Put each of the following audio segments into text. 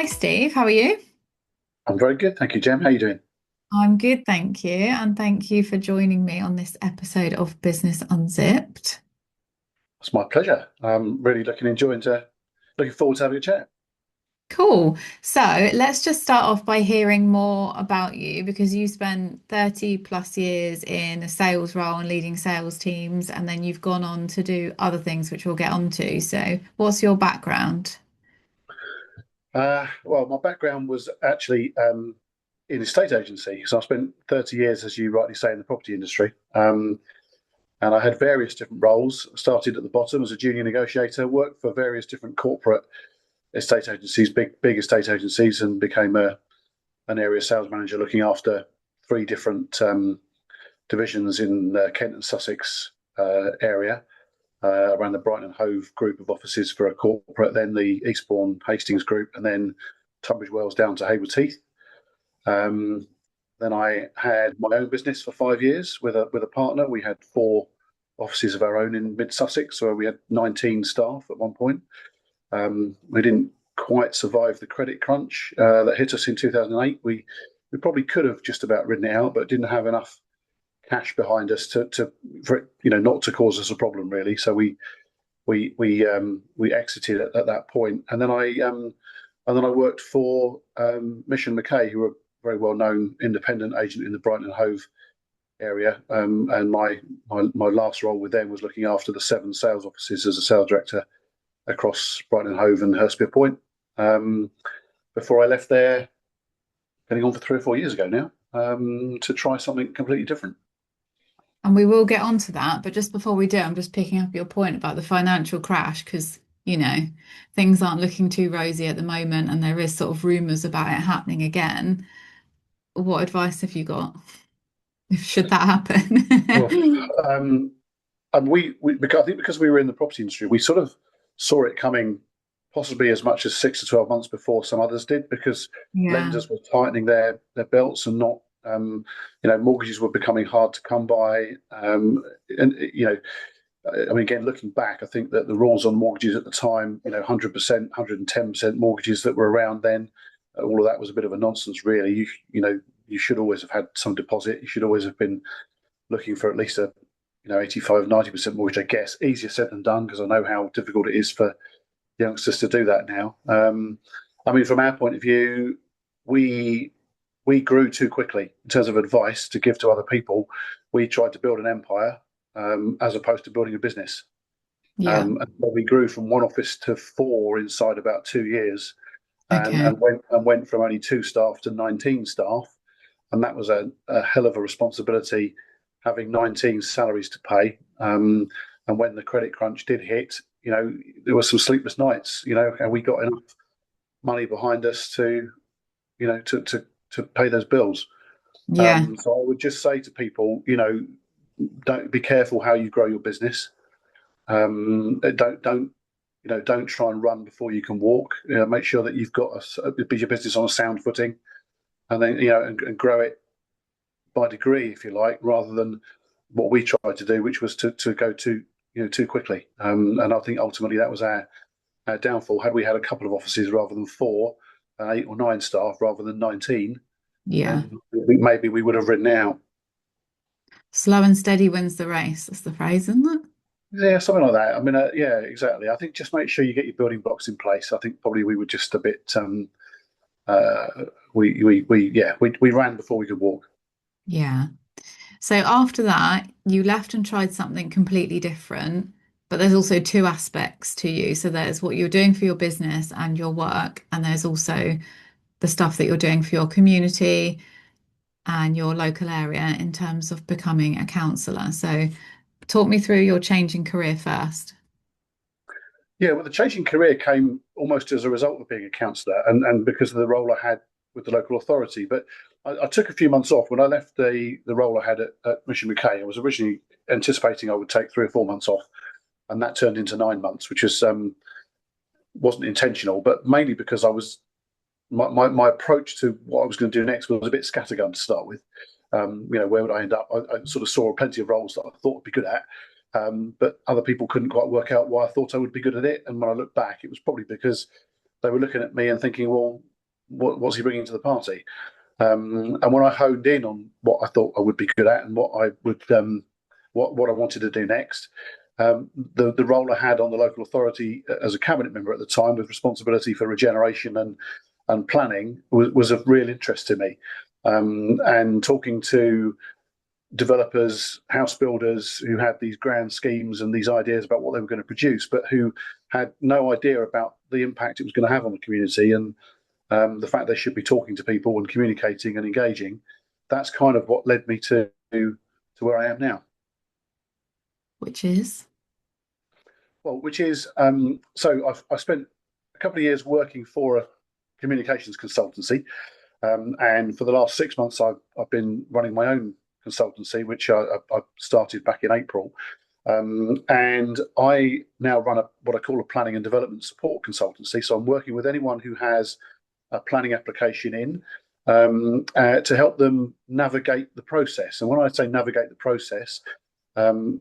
Hi, Steve. How are you? I'm very good, thank you, Gem. How you doing? I'm good, thank you. And thank you for joining me on this episode of Business Unzipped. It's my pleasure. I'm really looking forward to having a chat. Cool. So let's just start off by hearing more about you because you spent 30 plus years in a sales role and leading sales teams, and then you've gone on to do other things, which we'll get onto. So, what's your background? Well, my background was actually in estate agency, so I spent 30 years, as you rightly say, in the property industry. And I had various different roles. Started at the bottom as a junior negotiator, worked for various different corporate estate agencies, big estate agencies, and became an area sales manager looking after three different divisions in Kent and Sussex area. Around the Brighton and Hove group of offices for a corporate, then the Eastbourne Hastings group, and then Tunbridge Wells down to Hayward Heath. Um, then I had my own business for 5 years with a partner. We had four offices of our own in mid Sussex, so we had 19 staff at one point. We didn't quite survive the credit crunch that hit us in 2008. We probably could have just about ridden it out, but didn't have enough cash behind us to for it, not to cause us a problem really. So we exited at that point, and then I worked for Mission McKay, who are a very well known independent agent in the Brighton and Hove area. And my last role with them was looking after the seven sales offices as a sales director across Brighton and Hove and Hurstpere Point. Before I left there, getting on for 3 or 4 years ago now, to try something completely different. And we will get onto that. But just before we do, I'm just picking up your point about the financial crash because, you know, things aren't looking too rosy at the moment and there is sort of rumors about it happening again. What advice have you got? Should that Well, happen? um, and because I think because we were in the property industry, we sort of saw it coming possibly as much as 6 to 12 months before some others did, because Yeah. lenders were tightening their belts and not, mortgages were becoming hard to come by. And I mean, again, looking back, I think that the rules on mortgages at the time, 100%, 110% mortgages that were around then, all of that was a bit of a nonsense, really. You should always have had some deposit. You should always have been looking for at least a 85, 90% mortgage, I guess. Easier said than done, because I know how difficult it is for youngsters to do that now. I mean, from our point of view, we we grew too quickly in terms of advice to give to other people. We tried to build an empire, as opposed to building a business. Yeah. And so we grew from one office to four inside about 2 years, and Okay. and went from only two staff to 19 staff, and that was a hell of a responsibility, having 19 salaries to pay. And when the credit crunch did hit, there were some sleepless nights, and we got enough money behind us to, to pay those bills. Yeah. So I would just say to people, don't be careful how you grow your business. Don't try and run before you can walk. Make sure that you've got your business on a sound footing, and then and grow it by degree, if you like, rather than what we tried to do, which was to go too quickly. And I think ultimately that was our downfall. Had we had a couple of offices rather than four, 8 or 9 staff rather than 19, Yeah. maybe we would have ridden out. Slow and steady wins the race. That's the phrase, isn't it? Yeah, something like that. I mean, yeah, exactly. I think just make sure you get your building blocks in place. I think probably we were just a bit. Uh, we ran before we could walk. Yeah. So after that, you left and tried something completely different, but there's also two aspects to you. So there's what you're doing for your business and your work, and there's also the stuff that you're doing for your community and your local area in terms of becoming a counsellor. So talk me through your change in career first. Yeah, well, the changing career came almost as a result of being a counsellor, and because of the role I had with the local authority. But I took a few months off when I left the role I had at Mission McKay. I was originally anticipating I would take 3 or 4 months off, and that turned into 9 months, which wasn't intentional, but mainly because I was my approach to what I was going to do next was a bit scattergun to start with. Where would I end up? I sort of saw plenty of roles that I thought I'd be good at, but other people couldn't quite work out why I thought I would be good at it. And when I look back, it was probably because they were looking at me and thinking, well, what's he bringing to the party? And when I honed in on what I thought I would be good at and what I would what I wanted to do next, the role I had on the local authority as a cabinet member at the time, with responsibility for regeneration and planning, was of real interest to me. And talking to developers, house builders who had these grand schemes and these ideas about what they were going to produce, but who had no idea about the impact it was going to have on the community, and the fact they should be talking to people and communicating and engaging. That's kind of what led me to where I am now. Which is Well, which is so I spent a couple of years working for a communications consultancy, and for the last 6 months, I've been running my own consultancy, which I started back in April. And I now run what I call a planning and development support consultancy. So I'm working with anyone who has a planning application in, to help them navigate the process. And when I say navigate the process, the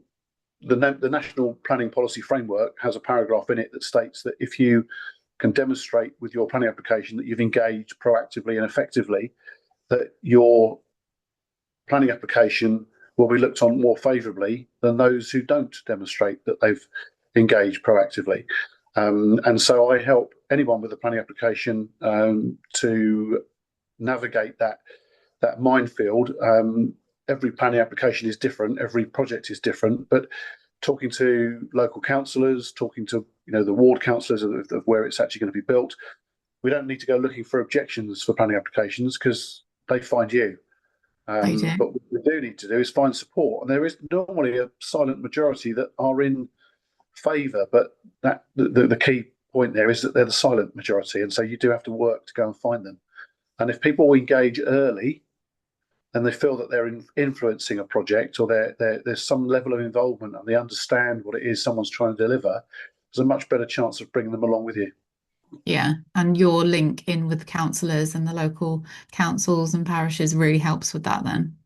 National Planning Policy Framework has a paragraph in it that states that if you can demonstrate with your planning application that you've engaged proactively and effectively, that your planning application will be looked on more favourably than those who don't demonstrate that they've engaged proactively. And so I help anyone with a planning application to navigate that minefield. Every planning application is different, every project is different, but talking to local councillors, talking to the ward councillors of where it's actually going to be built, we don't need to go looking for objections for planning applications because they find you. they do. But what we do need to do is find support, and there is normally a silent majority that are in favour, but that the key point there is that they're the silent majority, and so you do have to work to go and find them. And if people engage early and they feel that they're influencing a project, or there's some level of involvement and they understand what it is someone's trying to deliver, there's a much better chance of bringing them along with you. Yeah, and your link in with councillors and the local councils and parishes really helps with that then.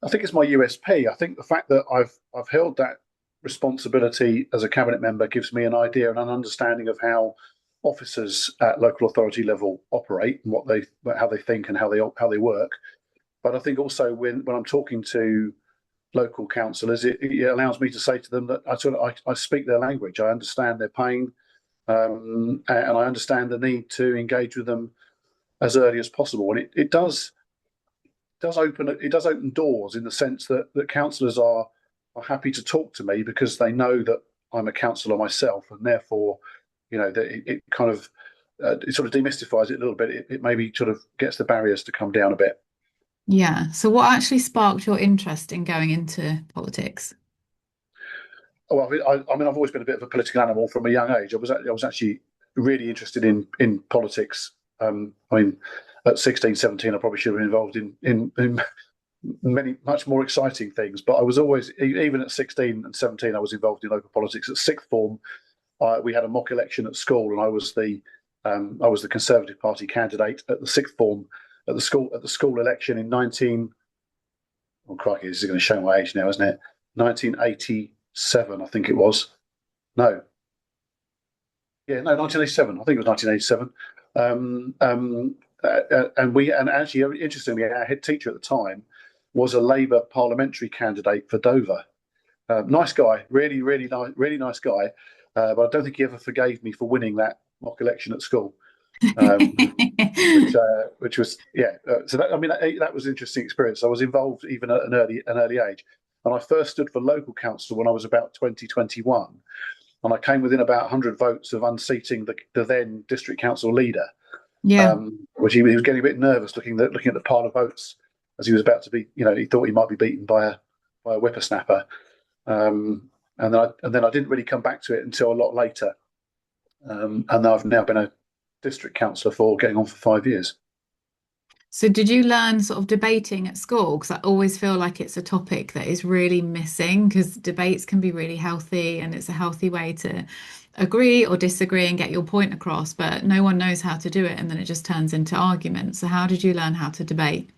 I think it's my USP. I think the fact that I've held that responsibility as a cabinet member gives me an idea and an understanding of how officers at local authority level operate and how they think and how they work. But I think also when I'm talking to local councillors, it allows me to say to them that I speak their language. I understand their pain, and I understand the need to engage with them as early as possible. And it does open doors in the sense that councillors are happy to talk to me because they know that I'm a councillor myself, and therefore, that it kind of it sort of demystifies it a little bit. It maybe sort of gets the barriers to come down a bit. Yeah. So what actually sparked your interest in going into politics? Well, I mean, I've always been a bit of a political animal from a young age. I was actually really interested in politics. I mean, at 16, 17, I probably should have been involved in many much more exciting things. But I was always, even at 16 and 17, I was involved in local politics. At sixth form, we had a mock election at school, and I was the Conservative Party candidate at the sixth form at the school election in 19. Oh crikey, this is going to show my age now, isn't it? 1987, I think it was. No. Yeah, no, 1987. I think it was 1987. And actually, interestingly, our head teacher at the time was a Labour parliamentary candidate for Dover. Nice guy, really nice guy. But I don't think he ever forgave me for winning that mock election at school. Which was so that, I mean, that was an interesting experience. I was involved even at an early age, and I first stood for local council when I was about 21, and I came within about 100 votes of unseating the then district council leader. Yeah. Which he was getting a bit nervous looking at the pile of votes as he was about to be, he thought he might be beaten by a whippersnapper. And then I didn't really come back to it until a lot later. And I've now been a district councillor for getting on for 5 years. So did you learn sort of debating at school? Because I always feel like it's a topic that is really missing, because debates can be really healthy and it's a healthy way to agree or disagree and get your point across, but no one knows how to do it, and then it just turns into arguments. So how did you learn how to debate?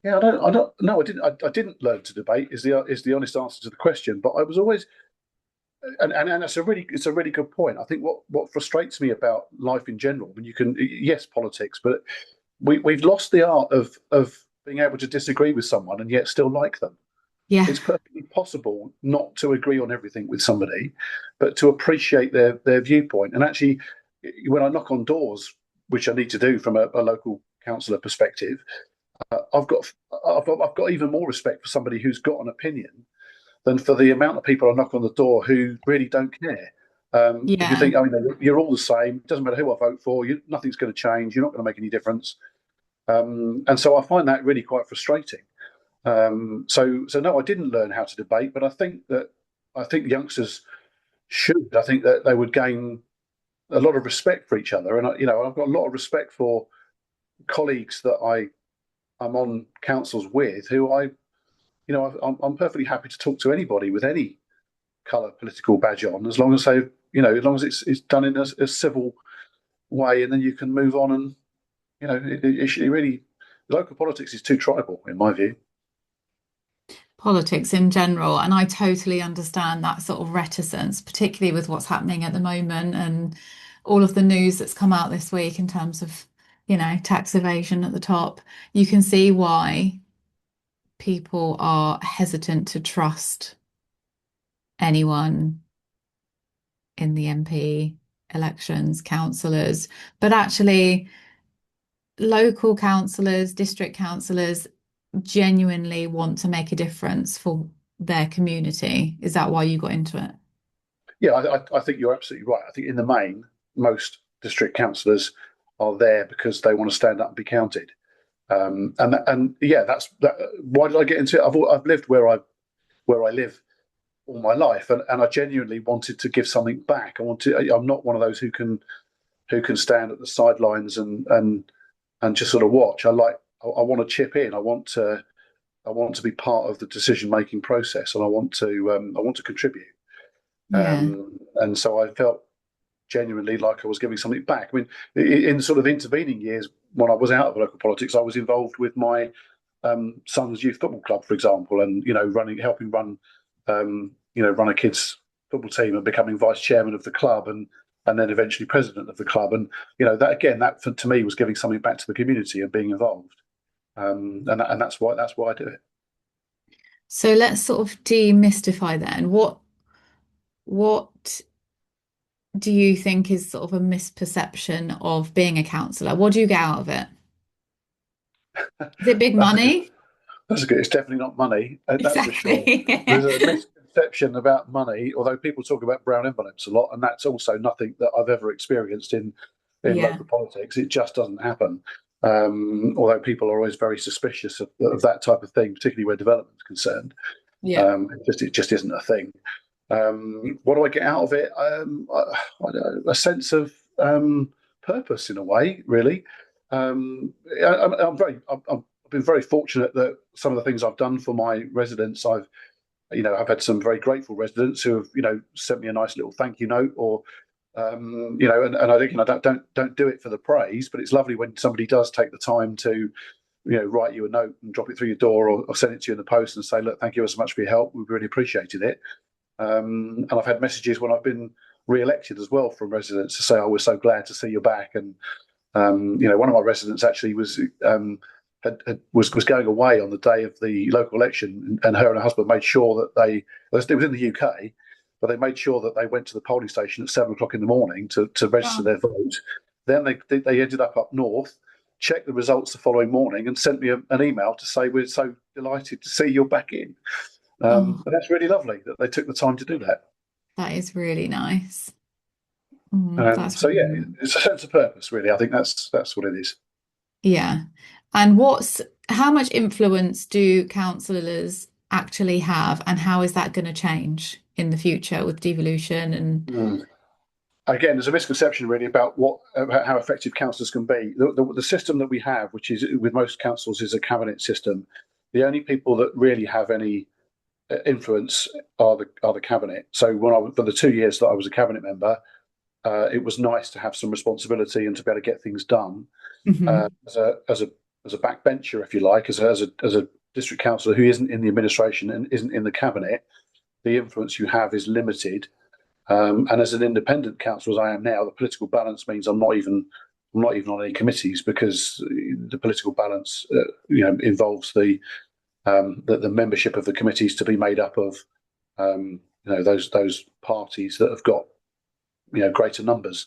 Yeah, I don't. No, I didn't. I didn't learn to debate. Is the honest answer to the question? But I was always and it's a really good point. I think what frustrates me about life in general, when you can, yes, politics, but we've lost the art of being able to disagree with someone and yet still like them. Yeah. It's perfectly possible not to agree on everything with somebody, but to appreciate their viewpoint. And actually, when I knock on doors, which I need to do from a local councillor perspective, I've got I've got even more respect for somebody who's got an opinion than for the amount of people I knock on the door who really don't care. If you Yeah. think, oh, you're all the same, it doesn't matter who I vote for, nothing's going to change, you're not going to make any difference. And so I find that really quite frustrating. So no, I didn't learn how to debate, but I think youngsters should. I think that they would gain a lot of respect for each other, and I've got a lot of respect for colleagues that I'm on councils with, who I'm perfectly happy to talk to anybody with any colour political badge on, as long as as long as it's done in a civil way, and then you can move on. And it should really, local politics is too tribal, in my view. Politics in general. And I totally understand that sort of reticence, particularly with what's happening at the moment and all of the news that's come out this week in terms of, tax evasion at the top. You can see why people are hesitant to trust anyone in the MP elections, councillors, but actually, local councillors, district councillors genuinely want to make a difference for their community. Is that why you got into it? Yeah, I think you're absolutely right. I think in the main, most district councillors are there because they want to stand up and be counted. And yeah, that's that. Why did I get into it? I've lived where I live all my life, and I genuinely wanted to give something back. I'm not one of those who can stand at the sidelines and just sort of watch. I want to chip in. I want to be part of the decision making process, and I want to contribute. Yeah. And so I felt genuinely like I was giving something back. I mean, in sort of intervening years when I was out of local politics, I was involved with my son's youth football club, for example, and helping run a kids football team and becoming vice chairman of the club, and then eventually president of the club. And that to me was giving something back to the community and being involved. And that's why I do it. So let's sort of demystify then. What do you think is sort of a misperception of being a counsellor? What do you get out of it? Is it big That's a good. money? That's good. It's definitely not money, that's for sure. Exactly. There's a misconception about money, although people talk about brown envelopes a lot, and that's also nothing that I've ever experienced in Yeah. local politics. It just doesn't happen. Although people are always very suspicious of that type of thing, particularly where development is concerned. Yeah. It just isn't a thing. What do I get out of it? A sense of purpose, in a way, really. I've been very fortunate that some of the things I've done for my residents, I've had some very grateful residents who have, sent me a nice little thank you note, or, and I think, don't do it for the praise, but it's lovely when somebody does take the time to, write you a note and drop it through your door, or send it to you in the post and say, look, thank you so much for your help. We've really appreciated it. And I've had messages when I've been re-elected as well from residents to say, "Oh, we're so glad to see you back." And one of my residents actually was going away on the day of the local election, and her and her husband made sure that it was in the UK, but they made sure that they went to the polling station at 7 o'clock in the morning to register Oh, their vote. Then they ended up north, checked the results the following morning, and sent me an email to say, "We're so delighted to see you're back in." oh, And that's really lovely that they took the time to do that. that is really nice. That's So really yeah, nice. it's a sense of purpose, really. I think that's what it is. Yeah. And how much influence do councillors actually have, and how is that going to change in the future with devolution and Mm. Again, there's a misconception really about how effective councillors can be. The system that we have, which is with most councils, is a cabinet system. The only people that really have any influence are the cabinet. So for the 2 years that I was a cabinet member, it was nice to have some responsibility and to be able to get things done. Mhm. As a backbencher, if you like, as a district councillor who isn't in the administration and isn't in the cabinet, the influence you have is limited. And as an independent councillor, as I am now, the political balance means I'm not even on any committees, because the political balance, involves the membership of the committees to be made up of those parties that have got greater numbers.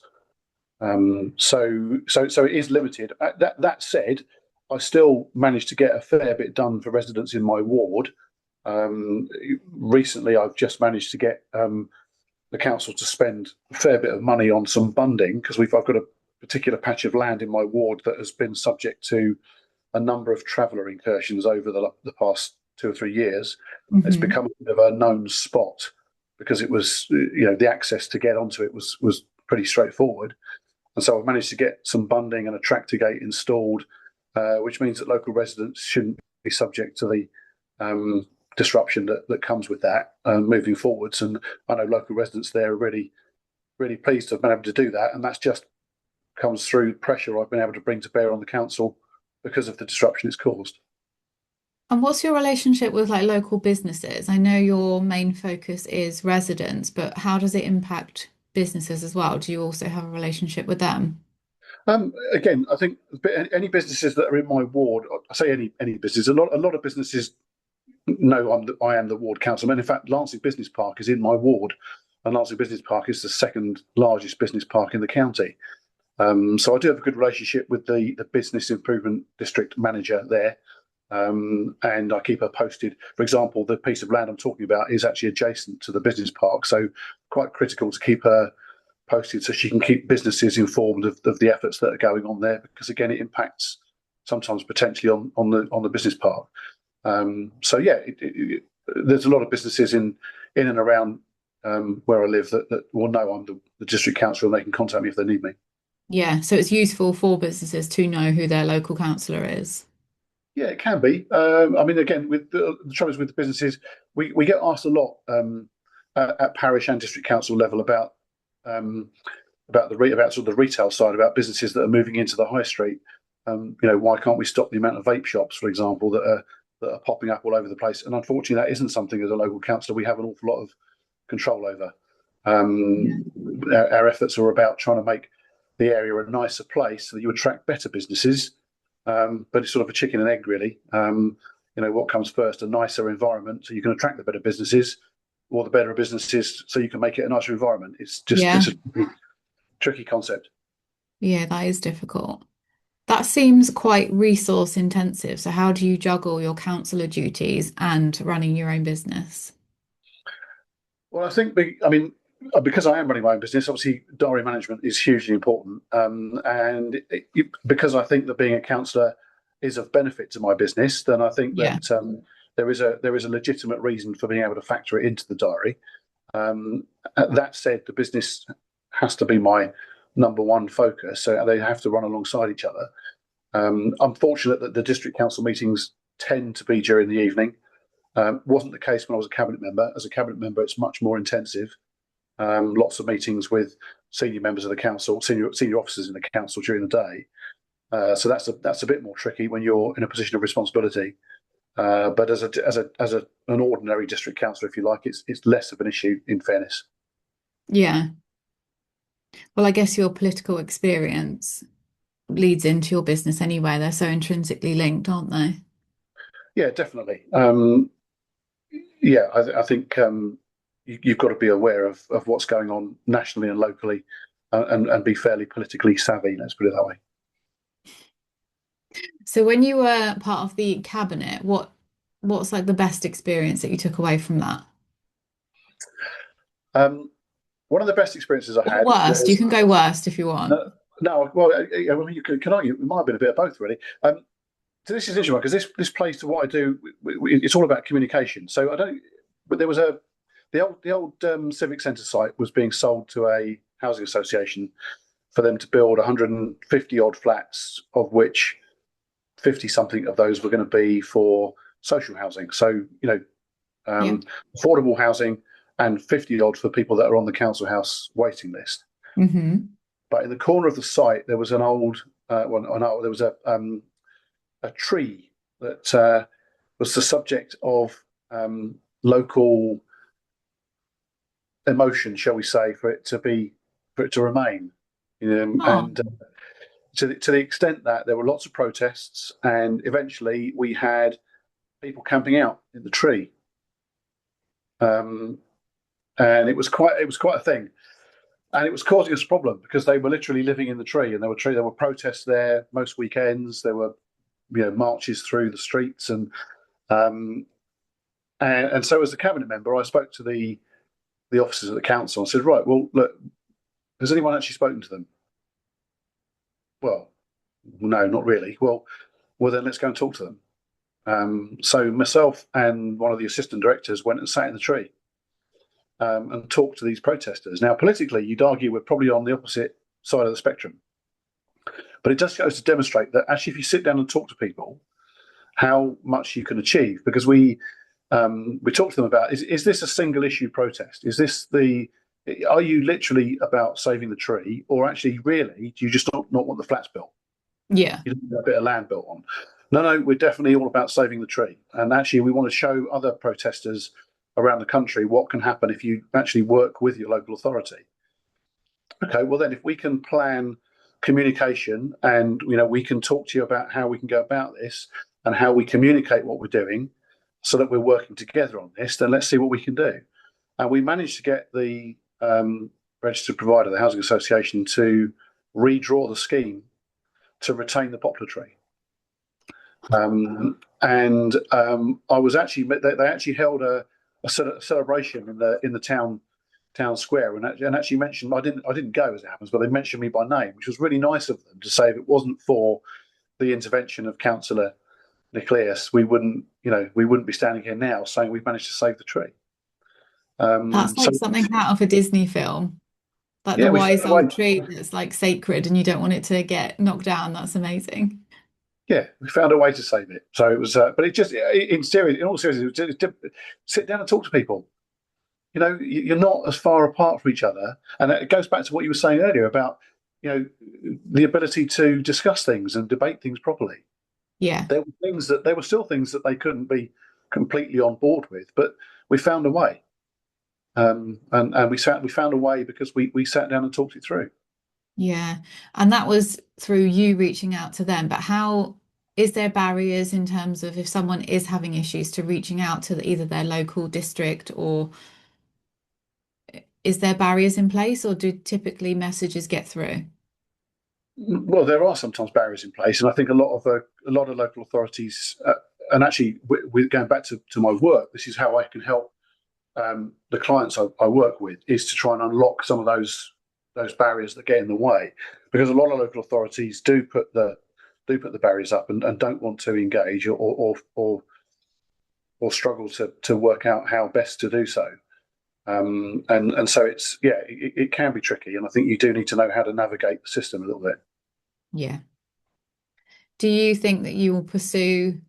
So it is limited. That said, I still managed to get a fair bit done for residents in my ward. Recently, I've just managed to get the council to spend a fair bit of money on some bunding, because I've got a particular patch of land in my ward that has been subject to a number of traveller incursions over the past 2 or 3 years. It's Hmm. become a bit of a known spot, because it was, the access to get onto it was pretty straightforward. And so I've managed to get some bunding and a tractor gate installed, which means that local residents shouldn't be subject to the disruption that comes with that moving forwards. And I know local residents there are really, really pleased to have been able to do that. And that's just comes through pressure I've been able to bring to bear on the council because of the disruption it's caused. And what's your relationship with like local businesses? I know your main focus is residents, but how does it impact businesses as well? Do you also have a relationship with them? Again, I think any businesses that are in my ward, I say any business, a lot of businesses know I am the ward councilman. In fact, Lancing Business Park is in my ward, and Lancing Business Park is the second largest business park in the county. So I do have a good relationship with the business improvement district manager there, and I keep her posted. For example, the piece of land I'm talking about is actually adjacent to the business park, so quite critical to keep her posted so she can keep businesses informed of the efforts that are going on there, because again, it impacts sometimes potentially on the business park. So yeah, there's a lot of businesses in and around where I live that will know I'm the district councillor, and they can contact me if they need me. Yeah, so it's useful for businesses to know who their local councillor is. Yeah, it can be. I mean, again, with the troubles with the businesses, we get asked a lot at parish and district council level um, about sort of the retail side, about businesses that are moving into the high street. Why can't we stop the amount of vape shops, for example, that are popping up all over the place? And unfortunately, that isn't something as a local councillor we have an awful lot of control over. Yeah. Our efforts are about trying to make the area a nicer place so that you attract better businesses. But it's sort of a chicken and egg, really. What comes first? A nicer environment so you can attract the better businesses, or the better businesses so you can make it a nicer environment. Yeah, It's a tricky concept. yeah, that is difficult. That seems quite resource intensive. So how do you juggle your councillor duties and running your own business? Well, I think, I mean, because I am running my own business, obviously diary management is hugely important. Because I think that being a councillor is of benefit to my business, then I think Yeah. that there is a legitimate reason for being able to factor it into the diary. That said, the business has to be my number one focus, so they have to run alongside each other. I'm fortunate that the district council meetings tend to be during the evening. Wasn't the case when I was a cabinet member. As a cabinet member, it's much more intensive. Lots of meetings with senior members of the council, senior officers in the council during the day. So that's a bit more tricky when you're in a position of responsibility. But as an ordinary district councillor, if you like, it's less of an issue, in fairness. Yeah. Well, I guess your political experience leads into your business anyway. They're so intrinsically linked, aren't they? Yeah, definitely. Yeah, I think you've got to be aware of what's going on nationally and locally, and be fairly politically savvy. Let's put it that way. So when you were part of the cabinet, what's like the best experience that you took away from that? Um, One of the best experiences I Or had worst, you was can go worst if you want. no, no. Well, I mean, you can argue it might have been a bit of both, really. So this is interesting because this plays to what I do. It's all about communication. So I don't. But there was the old civic centre site was being sold to a housing association for them to build 150 odd flats, of which 50 something of those were going to be for social housing. So Yeah. affordable housing, and 50 odd for people that are on the council house waiting list. Hmm. But in the corner of the site, there was an old, there was a tree that was the subject of local emotion, shall we say, for it to remain. Oh, And to the extent that there were lots of protests, and eventually we had people camping out in the tree, um, and it was quite a thing, and it was causing us a problem because they were literally living in the tree, and there were protests there most weekends. There were marches through the streets, um, and so as a cabinet member, I spoke to the officers of the council and said, right, well, look, has anyone actually spoken to them? Well, no, not really. Well, then let's go and talk to them. So myself and one of the assistant directors went and sat in the tree and talked to these protesters. Now, politically, you'd argue we're probably on the opposite side of the spectrum, but it just goes to demonstrate that actually, if you sit down and talk to people, how much you can achieve. Because we talked to them about is this a single issue protest? Are you literally about saving the tree, or actually, really, do you just not want the flats built? yeah. You don't want a bit of land built on. No, we're definitely all about saving the tree. And actually, we want to show other protesters around the country what can happen if you actually work with your local authority. Okay, well then, if we can plan communication, and we can talk to you about how we can go about this and how we communicate what we're doing, so that we're working together on this, then let's see what we can do. And we managed to get the registered provider, the Housing Association, to redraw the scheme to retain the poplar tree. And I was actually they actually held a celebration in the town square, and actually mentioned I didn't go, as it happens, but they mentioned me by name, which was really nice of them to say if it wasn't for the intervention of Councillor Neocleous, we wouldn't be standing here now saying we've managed to save the tree. That's So like something out of a Disney film, like the yeah, we found wise a way. old tree that's like sacred and you don't want it to get knocked down. That's amazing. Yeah, we found a way to save it. So it was, but it just in all seriousness, it was to sit down and talk to people. You're not as far apart from each other, and it goes back to what you were saying earlier about the ability to discuss things and debate things properly. Yeah. There were still things that they couldn't be completely on board with, but we found a way, and we found a way because we sat down and talked it through. Yeah. And that was through you reaching out to them. But how is there barriers in terms of if someone is having issues to reaching out to either their local district, or is there barriers in place, or do typically messages get through? Well, there are sometimes barriers in place, and I think a lot of local authorities, and actually, we're going back to my work. This is how I can help the clients I work with, is to try and unlock some of those barriers that get in the way, because a lot of local authorities do put the barriers up and don't want to engage or struggle to work out how best to do so. And so it can be tricky, and I think you do need to know how to navigate the system a little bit. Yeah. Do you think that you will pursue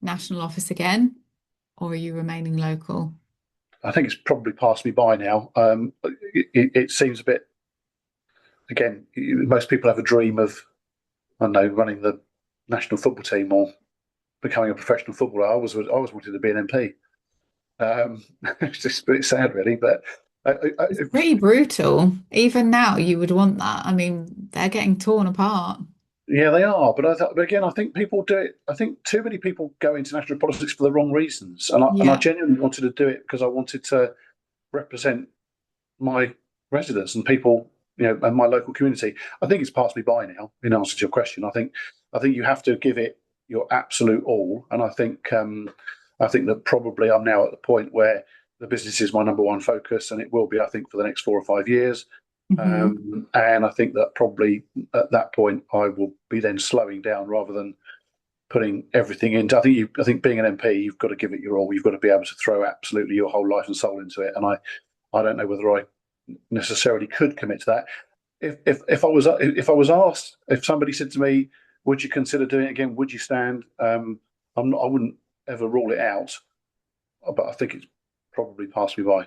national office again, or are you remaining local? I think it's probably passed me by now. It seems a bit, again, most people have a dream of, I don't know, running the national football team or becoming a professional footballer. I always wanted to be an MP. It's just a bit sad, really. But It's pretty brutal. Even now, you would want that. I mean, they're getting torn apart. yeah, they are. But again, I think people do it. I think too many people go into national politics for the wrong reasons, and I Yeah. genuinely wanted to do it because I wanted to represent my residents and people, and my local community. I think it's passed me by now. In answer to your question, I think you have to give it your absolute all, and I think that probably I'm now at the point where the business is my number one focus, and it will be, I think, for the next 4 or 5 years. Hmm. And I think that probably at that point I will be then slowing down rather than putting everything into. I think being an MP, you've got to give it your all. You've got to be able to throw absolutely your whole life and soul into it. And I don't know whether I necessarily could commit to that. If I was asked, if somebody said to me, "Would you consider doing it again? Would you stand?" I'm not. I wouldn't ever rule it out, but I think it's probably passed me by.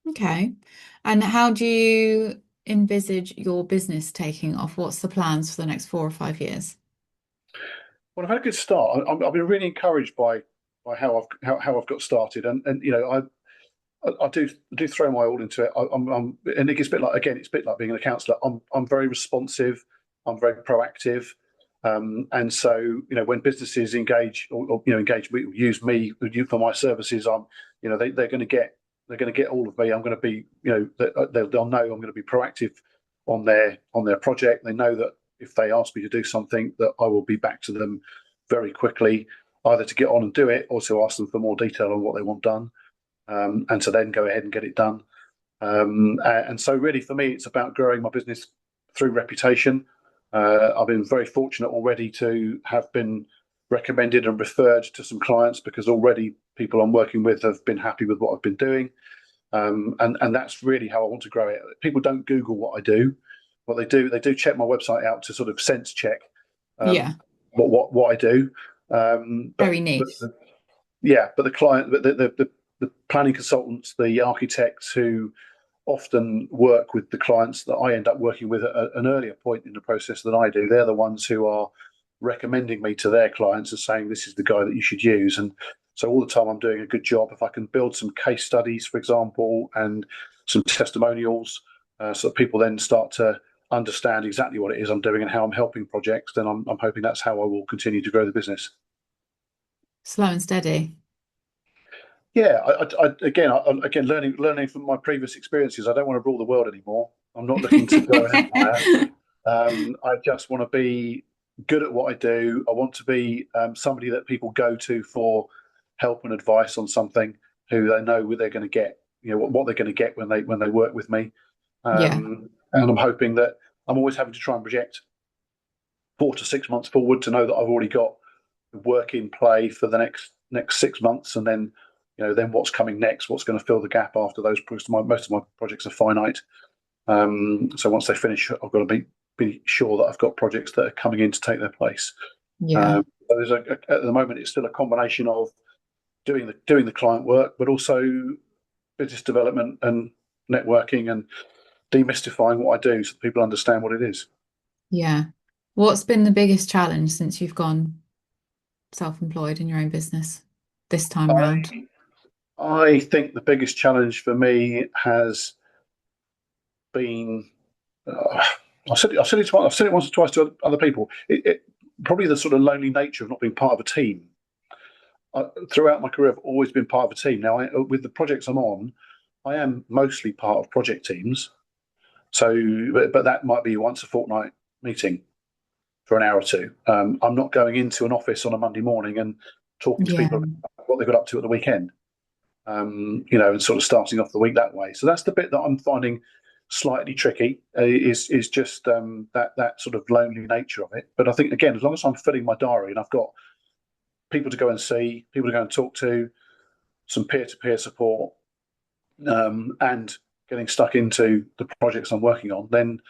Okay. And how do you envisage your business taking off? What's the plans for the next 4 or 5 years? Well, I've had a good start. I've been really encouraged by how I've got started, and I do throw my all into it. And it gets a bit like, again, it's a bit like being a counsellor. I'm very responsive. I'm very proactive. And so, when businesses engage or use me for my services, they're going to get all of me. I'm going to be, they'll know I'm going to be proactive on their project. They know that if they ask me to do something, that I will be back to them very quickly, either to get on and do it, or to ask them for more detail on what they want done, and to then go ahead and get it done. And so, really, for me, it's about growing my business through reputation. I've been very fortunate already to have been recommended and referred to some clients, because already people I'm working with have been happy with what I've been doing. And that's really how I want to grow it. People don't Google what I do. What they do check my website out to sort of sense check Yeah, what I do. But very niche. yeah, but the client, the planning consultants, the architects who often work with the clients that I end up working with at an earlier point in the process than I do, they're the ones who are recommending me to their clients and saying, this is the guy that you should use. And so all the time I'm doing a good job. If I can build some case studies, for example, and some testimonials, so that people then start to understand exactly what it is I'm doing and how I'm helping projects, then I'm hoping that's how I will continue to grow the business. Slow and steady. Yeah, again, learning from my previous experiences. I don't want to rule the world anymore. I'm not looking to grow an empire. I just want to be good at what I do. I want to be somebody that people go to for help and advice on something, who they know what they're going to get, what they're going to get when they work with me. Yeah, And I'm hoping that I'm always having to try and project 4 to 6 months forward, to know that I've already got work in play for the next 6 months, and then then what's coming next, what's going to fill the gap after those. Most of my projects are finite, so once they finish, I've got to be sure that I've got projects that are coming in to take their place. yeah, So at the moment, it's still a combination of doing the client work, but also business development and networking, and demystifying what I do so people understand what it is. yeah. What's been the biggest challenge since you've gone self-employed in your own business this time round? I I think the biggest challenge for me has been. I've said it once or twice to other people. Probably the sort of lonely nature of not being part of a team. Throughout my career, I've always been part of a team. Now, with the projects I'm on, I am mostly part of project teams. So, but that might be once a fortnight meeting for an hour or two. I'm not going into an office on a Monday morning and talking to Yeah, people about what they got up to at the weekend. And sort of starting off the week that way. So that's the bit that I'm finding slightly tricky. Is just that sort of lonely nature of it. But I think, again, as long as I'm filling my diary and I've got people to go and see, people to go and talk to, some peer-to-peer support, and getting stuck into the projects I'm working on, then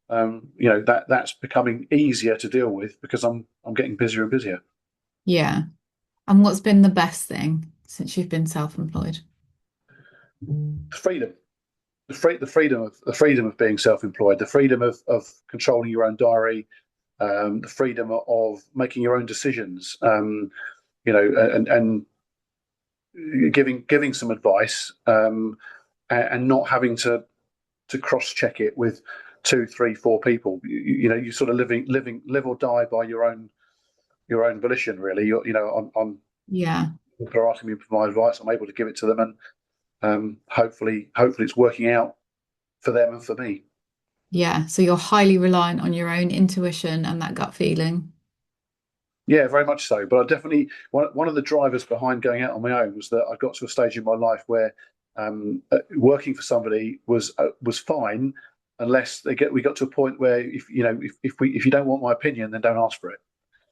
that's becoming easier to deal with, because I'm getting busier and busier. yeah. And what's been the best thing since you've been self-employed? Freedom, the freedom of being self-employed, the freedom of controlling your own diary, the freedom of making your own decisions, and giving some advice, and not having to cross-check it with two, three, four people. You sort of live or die by your own volition. Really, I'm Yeah, people are asking me for my advice. I'm able to give it to them, and hopefully it's working out for them and for me. yeah. So you're highly reliant on your own intuition and that gut feeling. Yeah, very much so. But I definitely, one of the drivers behind going out on my own was that I got to a stage in my life where working for somebody was fine, unless we got to a point where, if you don't want my opinion, then don't ask for it.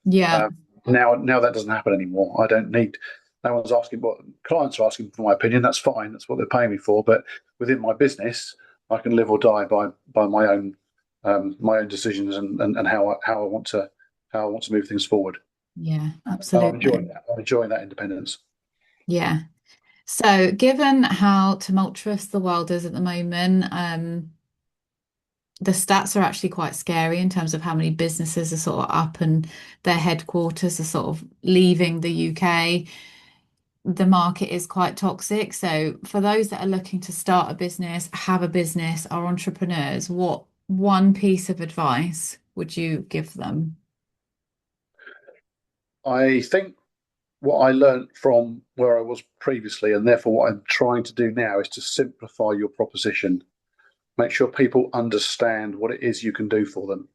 Yeah, Now that doesn't happen anymore. I don't need. No one's asking. What clients are asking for my opinion. That's fine. That's what they're paying me for. But within my business, I can live or die by my own decisions, and how I want to move things forward. yeah, And I'm enjoying absolutely. that. I'm enjoying that independence. Yeah. So given how tumultuous the world is at the moment, the stats are actually quite scary in terms of how many businesses are sort of up and their headquarters are sort of leaving the UK. the market is quite toxic. So for those that are looking to start a business, have a business, are entrepreneurs, what one piece of advice would you give them? I think what I learned from where I was previously, and therefore what I'm trying to do now, is to simplify your proposition. Make sure people understand what it is you can do for them.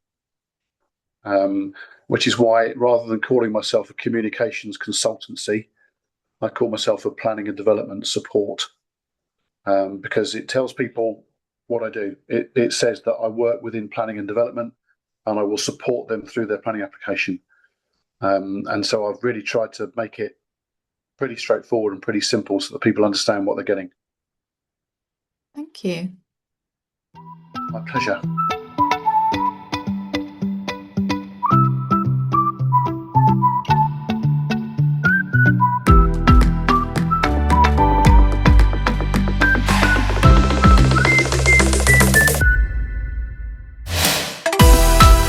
Which is why, rather than calling myself a communications consultancy, I call myself a planning and development support, because it tells people what I do. It says that I work within planning and development, and I will support them through their planning application. And so I've really tried to make it pretty straightforward and pretty simple so that people understand what they're getting. Thank you. My pleasure.